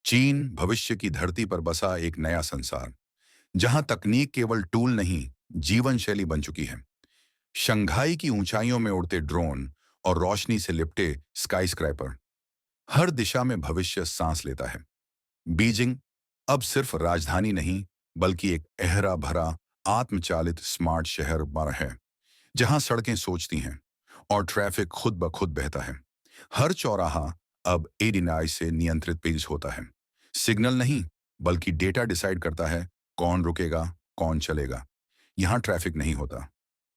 चीन भविष्य की धरती पर बसा एक नया संसार, जहां तकनीक केवल टूल नहीं, जीवन शैली बन चुकी है। शंघाई की ऊंचाइयों में उड़ते ड्रोन और रोशनी से लिपटे स्काईस्क्रैपर, हर दिशा में भविष्य सांस लेता है। बीजिंग अब सिर्फ राजधानी नहीं, बल्कि एक गहरा भरा आत्मचालित स्मार्ट शहर बन है, जहां सड़कें सोचती हैं और ट्रैफिक खुद ब खुद बहता है। हर चौराहा अब एडीआई से नियंत्रित पेज होता है। सिग्नल नहीं, बल्कि डेटा डिसाइड करता है कौन रुकेगा, कौन चलेगा। यहाँ ट्रैफिक नहीं होता,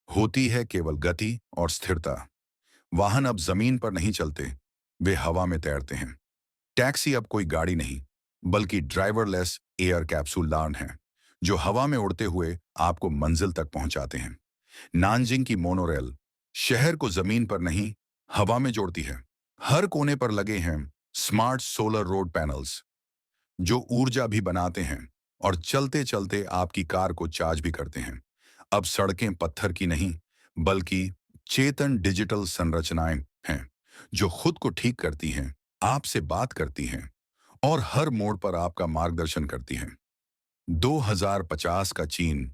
होती है केवल गति और स्थिरता। वाहन अब जमीन पर नहीं चलते, वे हवा में तैरते हैं। टैक्सी अब कोई गाड़ी नहीं, बल्कि ड्राइवरलेस एयर कैप्सूल है, जो हवा में उड़ते हुए आपको मंजिल तक पहुंचाते हैं। नानजिंग की मोनोरेल शहर को जमीन पर नहीं, हवा में जोड़ती है। हर कोने पर लगे हैं स्मार्ट सोलर रोड पैनल्स, जो ऊर्जा भी बनाते हैं और चलते चलते आपकी कार को चार्ज भी करते हैं। अब सड़कें पत्थर की नहीं, बल्कि चेतन डिजिटल संरचनाएं हैं, जो खुद को ठीक करती हैं, आपसे बात करती हैं और हर मोड़ पर आपका मार्गदर्शन करती हैं। 2050 का चीन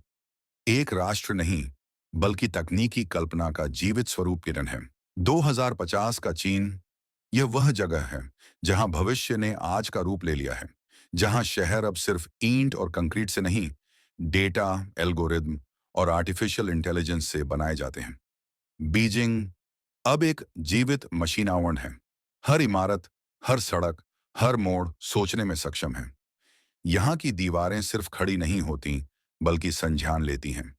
एक राष्ट्र नहीं, बल्कि तकनीकी कल्पना का जीवित स्वरूप किरण है। 2050 का चीन यह वह जगह है जहां भविष्य ने आज का रूप ले लिया है, जहां शहर अब सिर्फ ईंट और कंक्रीट से नहीं, डेटा, एल्गोरिदम और आर्टिफिशियल इंटेलिजेंस से बनाए जाते हैं। बीजिंग अब एक जीवित मशीनावरण है। हर इमारत, हर सड़क, हर मोड़ सोचने में सक्षम है। यहाँ की दीवारें सिर्फ खड़ी नहीं होती, बल्कि संज्ञान लेती हैं।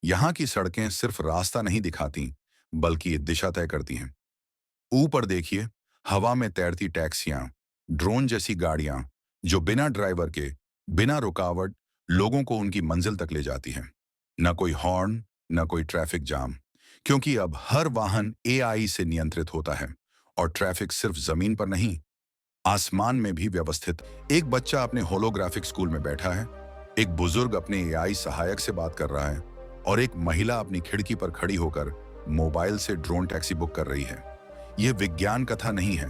यहाँ की सड़कें सिर्फ रास्ता नहीं दिखाती, बल्कि दिशा तय करती हैं। ऊपर देखिए, हवा में तैरती टैक्सियां, ड्रोन जैसी गाड़ियां, जो बिना ड्राइवर के, बिना रुकावट लोगों को उनकी मंजिल तक ले जाती हैं। न कोई हॉर्न, न कोई ट्रैफिक जाम, क्योंकि अब हर वाहन एआई से नियंत्रित होता है और ट्रैफिक सिर्फ जमीन पर नहीं, आसमान में भी व्यवस्थित। एक बच्चा अपने होलोग्राफिक स्कूल में बैठा है, एक बुजुर्ग अपने एआई सहायक से बात कर रहा है और एक महिला अपनी खिड़की पर खड़ी होकर मोबाइल से ड्रोन टैक्सी बुक कर रही है। यह विज्ञान कथा नहीं है,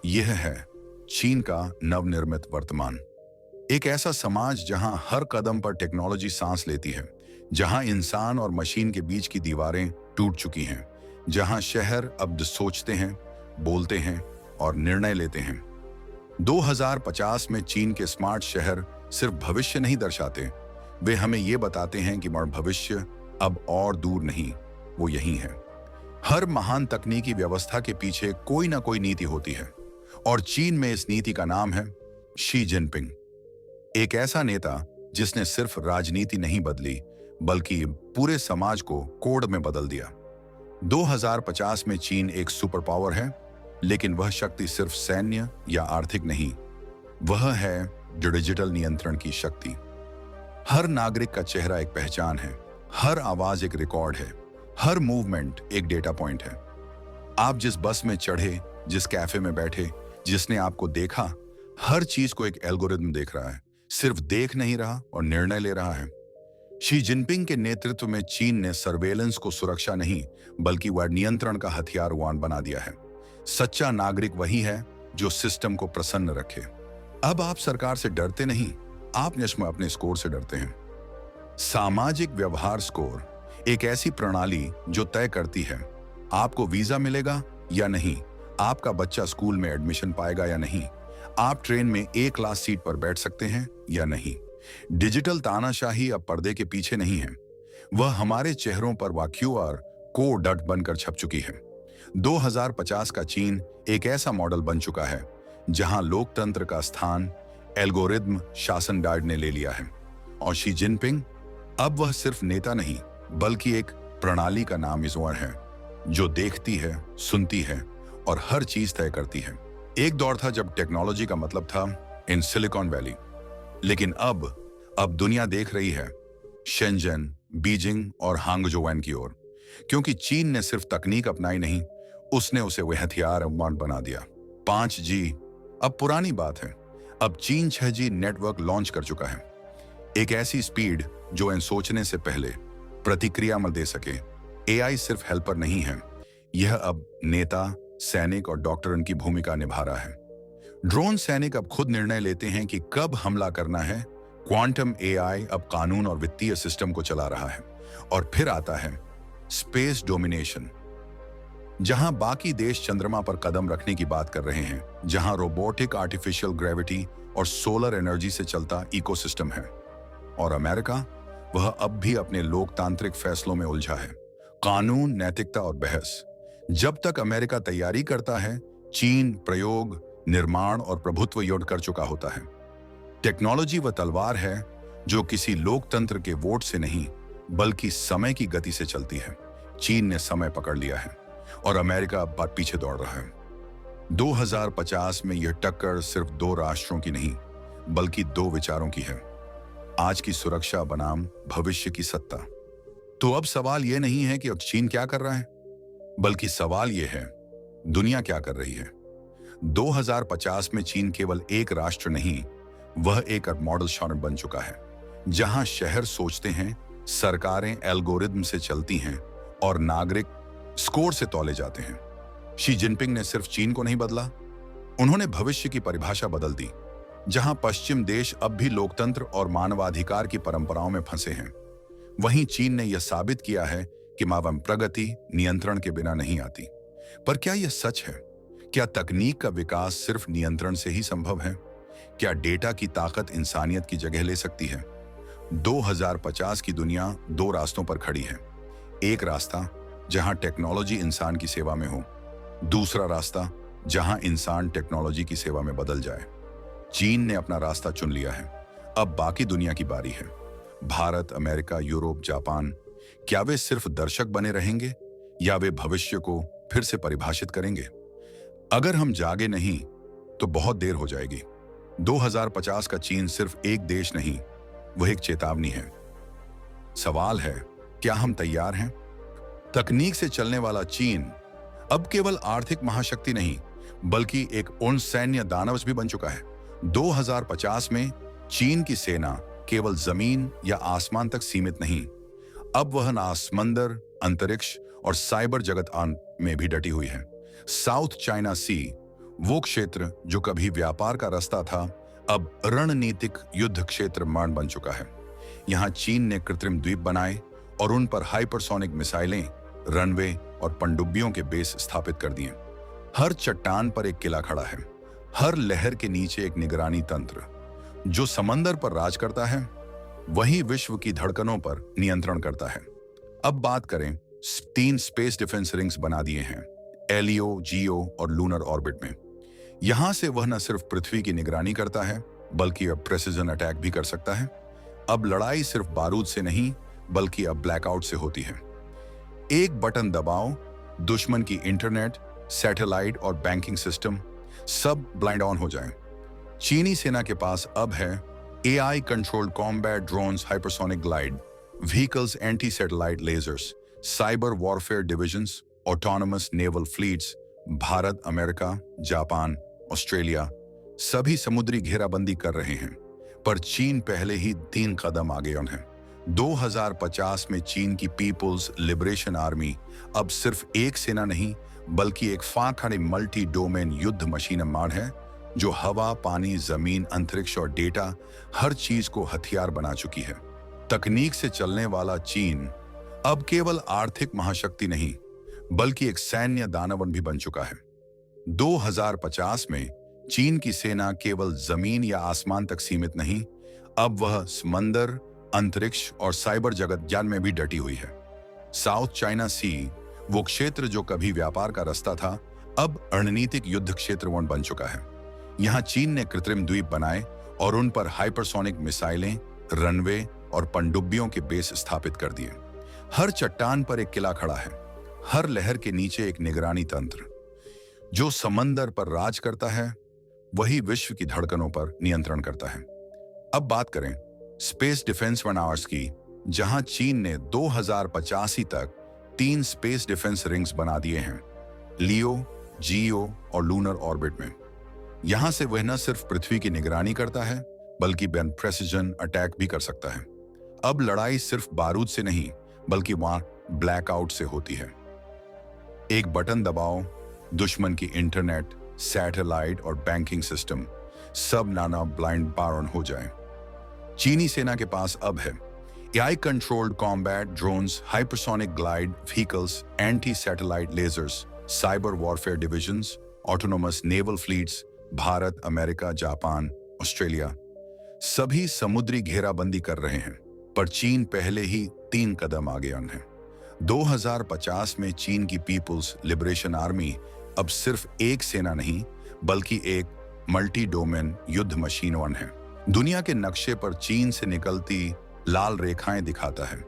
यह है चीन का नवनिर्मित वर्तमान। एक ऐसा समाज जहां हर कदम पर टेक्नोलॉजी सांस लेती है, जहां इंसान और मशीन के बीच की दीवारें टूट चुकी हैं, जहां शहर अब सोचते हैं, बोलते हैं और निर्णय लेते हैं। 2050 में चीन के स्मार्ट शहर सिर्फ भविष्य नहीं दर्शाते, वे हमें ये बताते हैं कि भविष्य अब और दूर नहीं, वो यही है। हर महान तकनीकी व्यवस्था के पीछे कोई ना कोई नीति होती है, और चीन में इस नीति का नाम है शी जिनपिंग। एक ऐसा नेता जिसने सिर्फ राजनीति नहीं बदली, बल्कि पूरे समाज को कोड में बदल दिया। 2050 में चीन एक सुपर पावर है, लेकिन वह शक्ति सिर्फ सैन्य या आर्थिक नहीं, वह है डिजिटल नियंत्रण की शक्ति। हर नागरिक का चेहरा एक पहचान है, हर आवाज एक रिकॉर्ड है, हर मूवमेंट एक डेटा पॉइंट है। आप जिस बस में चढ़े, जिस कैफे में बैठे, जिसने आपको देखा, हर चीज को एक एल्गोरिदम देख रहा है, सिर्फ देख नहीं रहा और निर्णय ले रहा है। शी जिनपिंग के नेतृत्व में चीन ने सर्वेलेंस को सुरक्षा नहीं, बल्कि वह नियंत्रण का हथियारवान बना दिया है। सच्चा नागरिक वही है जो सिस्टम को प्रसन्न रखे। अब आप सरकार से डरते नहीं, आप अपने स्कोर से डरते हैं। सामाजिक व्यवहार स्कोर एक ऐसी प्रणाली जो तय करती है आपको वीजा मिलेगा या नहीं, आपका बच्चा स्कूल में एडमिशन पाएगा या नहीं, आप ट्रेन में ए क्लास सीट पर बैठ सकते हैं या नहीं। डिजिटल तानाशाही अब पर्दे के पीछे नहीं है, वह हमारे चेहरों पर क्यूआर कोड बनकर छप चुकी है। 2050 का चीन एक ऐसा मॉडल बन चुका है जहां लोकतंत्र का स्थान एल्गोरिदम शासन डार्ड ने ले लिया है, और शी जिनपिंग अब वह सिर्फ नेता नहीं, बल्कि एक प्रणाली का नामज़वर है, जो देखती है, सुनती है और हर चीज तय करती है। एक दौर था जब टेक्नोलॉजी का मतलब था इन सिलिकॉन वैली, लेकिन अब दुनिया देख रही है शेंजन, बीजिंग और हांगजोवन की ओर, क्योंकि चीन ने सिर्फ तकनीक अपनाई नहीं, उसने उसे वह हथियार बना दिया। 5G अब पुरानी बात है, अब चीन 6G नेटवर्क लॉन्च कर चुका है। एक ऐसी स्पीड जो इन सोचने से पहले प्रतिक्रिया में दे सके। एआई सिर्फ हेल्पर नहीं है, यह अब नेता, सैनिक और डॉक्टर की भूमिका निभा रहा है। ड्रोन सैनिक अब खुद निर्णय लेते हैं कि कब हमला करना है। क्वांटम एआई अब कानून और वित्तीय सिस्टम को चला रहा है। और फिर आता है स्पेस डोमिनेशन, जहां बाकी देश चंद्रमा पर कदम रखने की बात कर रहे हैं, जहां रोबोटिक, आर्टिफिशियल ग्रेविटी और सोलर एनर्जी से चलता इकोसिस्टम है। और अमेरिका, वह अब भी अपने लोकतांत्रिक फैसलों में उलझा है। कानून, नैतिकता और बहस। जब तक अमेरिका तैयारी करता है, चीन प्रयोग, निर्माण और प्रभुत्व युद्ध कर चुका होता है। टेक्नोलॉजी वह तलवार है जो किसी लोकतंत्र के वोट से नहीं, बल्कि समय की गति से चलती है। चीन ने समय पकड़ लिया है और अमेरिका अब पीछे दौड़ रहा है। 2050 में यह टक्कर सिर्फ दो राष्ट्रों की नहीं, बल्कि दो विचारों की है। आज की सुरक्षा बनाम भविष्य की सत्ता। तो अब सवाल यह नहीं है कि अब चीन क्या कर रहा है, बल्कि सवाल यह है दुनिया क्या कर रही है। 2050 में चीन केवल एक राष्ट्र नहीं, वह एक मॉडल शासन बन चुका है, जहां शहर सोचते हैं, सरकारें एल्गोरिदम से चलती हैं और नागरिक स्कोर से तौले जाते हैं। शी जिनपिंग ने सिर्फ चीन को नहीं बदला, उन्होंने भविष्य की परिभाषा बदल दी। जहां पश्चिम देश अब भी लोकतंत्र और मानवाधिकार की परंपराओं में फंसे हैं, वहीं चीन ने यह साबित किया है कि मानव प्रगति नियंत्रण के बिना नहीं आती। पर क्या यह सच है? क्या तकनीक का विकास सिर्फ नियंत्रण से ही संभव है? क्या डेटा की ताकत इंसानियत की जगह ले सकती है? 2050 की दुनिया दो रास्तों पर खड़ी है। एक रास्ता जहां टेक्नोलॉजी इंसान की सेवा में हो, दूसरा रास्ता जहां इंसान टेक्नोलॉजी की सेवा में बदल जाए। चीन ने अपना रास्ता चुन लिया है, अब बाकी दुनिया की बारी है। भारत, अमेरिका, यूरोप, जापान, क्या वे सिर्फ दर्शक बने रहेंगे या वे भविष्य को फिर से परिभाषित करेंगे? अगर हम जागे नहीं तो बहुत देर हो जाएगी। 2050 का चीन सिर्फ एक देश नहीं, वह एक चेतावनी है। सवाल है, क्या हम तैयार हैं? तकनीक से चलने वाला चीन अब केवल आर्थिक महाशक्ति नहीं, बल्कि एक उन सैन्य दानव भी बन चुका है। 2050 में चीन की सेना केवल जमीन या आसमान तक सीमित नहीं, अब वह ना समंदर, अंतरिक्ष और साइबर जगत में भी डटी हुई है। साउथ चाइना सी, वो क्षेत्र जो कभी व्यापार का रास्ता था, अब रणनीतिक युद्ध क्षेत्र मान बन चुका है। यहां चीन ने कृत्रिम द्वीप बनाए और उन पर हाइपरसोनिक मिसाइलें, रनवे और पनडुब्बियों के बेस स्थापित कर दिए। हर चट्टान पर एक किला खड़ा है, हर लहर के नीचे एक निगरानी तंत्र। जो समंदर पर राज करता है, वही विश्व की धड़कनों पर नियंत्रण करता है। अब बात करें, 3 स्पेस डिफेंस रिंग्स बना दिए हैं, एलियो, जियो और लूनर ऑर्बिट में। यहां से वह न सिर्फ पृथ्वी की निगरानी करता है, बल्कि अब प्रेसिजन अटैक भी कर सकता है। अब लड़ाई सिर्फ बारूद से नहीं, बल्कि अब ब्लैकआउट से होती है। एक बटन दबाओ, दुश्मन की इंटरनेट, सैटेलाइट और बैंकिंग सिस्टम सब ब्लाइंड ऑन हो जाएं। चीनी सेना के पास अब है AI controlled combat drones, hypersonic glide vehicles, anti satellite lasers, cyber warfare divisions, autonomous naval fleets. Bharat, America, Japan, Australia सभी समुद्री घेराबंदी कर रहे हैं, पर चीन पहले ही 3 कदम आगे है। 2050 में चीन की पीपुल्स लिबरेशन आर्मी अब सिर्फ एक सेना नहीं, बल्कि एक फाखड़ी मल्टी डोमेन युद्ध मशीन मान है, जो हवा, पानी, जमीन, अंतरिक्ष और डेटा हर चीज को हथियार बना चुकी है। तकनीक से चलने वाला चीन अब केवल आर्थिक महाशक्ति नहीं, बल्कि एक सैन्य दानवन भी बन चुका है। 2050 में चीन की सेना केवल जमीन या आसमान तक सीमित नहीं, अब वह समंदर, अंतरिक्ष और साइबर जगत ज्ञान में भी डटी हुई है। साउथ चाइना सी, वो क्षेत्र जो कभी व्यापार का रास्ता था, अब रणनीतिक युद्ध क्षेत्र बन चुका है। यहां चीन ने कृत्रिम द्वीप बनाए और उन पर हाइपरसोनिक मिसाइलें, रनवे और पनडुब्बियों के बेस स्थापित कर दिए। हर चट्टान पर एक किला खड़ा है, हर लहर के नीचे एक निगरानी तंत्र। जो समंदर पर राज करता है, वही विश्व की धड़कनों पर नियंत्रण करता है। अब बात करें स्पेस डिफेंस आवर्स की, जहां चीन ने 2085 तक 3 स्पेस डिफेंस रिंग्स बना दिए हैं, लियो, जियो और लूनर ऑर्बिट में। यहां से वह न सिर्फ पृथ्वी की निगरानी करता है, बल्कि प्रेसिजन अटैक भी कर सकता है। अब लड़ाई सिर्फ बारूद से नहीं, बल्कि वहां ब्लैकआउट से होती है। एक बटन दबाओ, दुश्मन की इंटरनेट, सैटेलाइट और बैंकिंग सिस्टम सब नाना ब्लाइंड बारन हो जाए। चीनी सेना के पास अब है AI controlled combat drones, hypersonic glide vehicles, anti satellite lasers, cyber warfare divisions, autonomous naval fleets. Bharat, America, Japan, Australia सभी समुद्री घेराबंदी कर रहे हैं, पर चीन पहले ही 3 कदम आगे है। 2050 में चीन की पीपुल्स लिबरेशन आर्मी अब सिर्फ एक सेना नहीं, बल्कि एक मल्टी डोमेन युद्ध मशीन वन है। दुनिया के नक्शे पर चीन से निकलती लाल रेखाएं दिखाता है,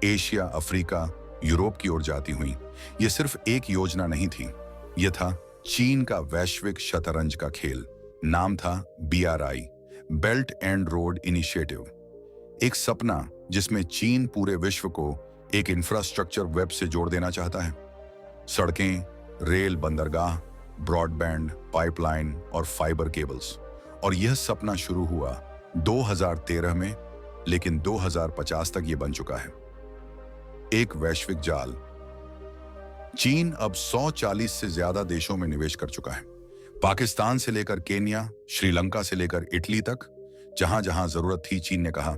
एशिया, अफ्रीका, यूरोप की ओर जाती हुई। यह सिर्फ एक योजना नहीं थी, यह था चीन का वैश्विक शतरंज का खेल। नाम था BRI, belt and road initiative. एक सपना जिसमें चीन पूरे विश्व को एक इंफ्रास्ट्रक्चर वेब से जोड़ देना चाहता है। सड़कें, रेल, बंदरगाह, ब्रॉडबैंड, पाइपलाइन और फाइबर केबल्स। और यह सपना शुरू हुआ 2013 में, लेकिन 2050 तक यह बन चुका है एक वैश्विक जाल। चीन अब 140 से ज्यादा देशों में निवेश कर चुका है, पाकिस्तान से लेकर केन्या, श्रीलंका से लेकर इटली तक। जहां जहां जरूरत थी, चीन ने कहा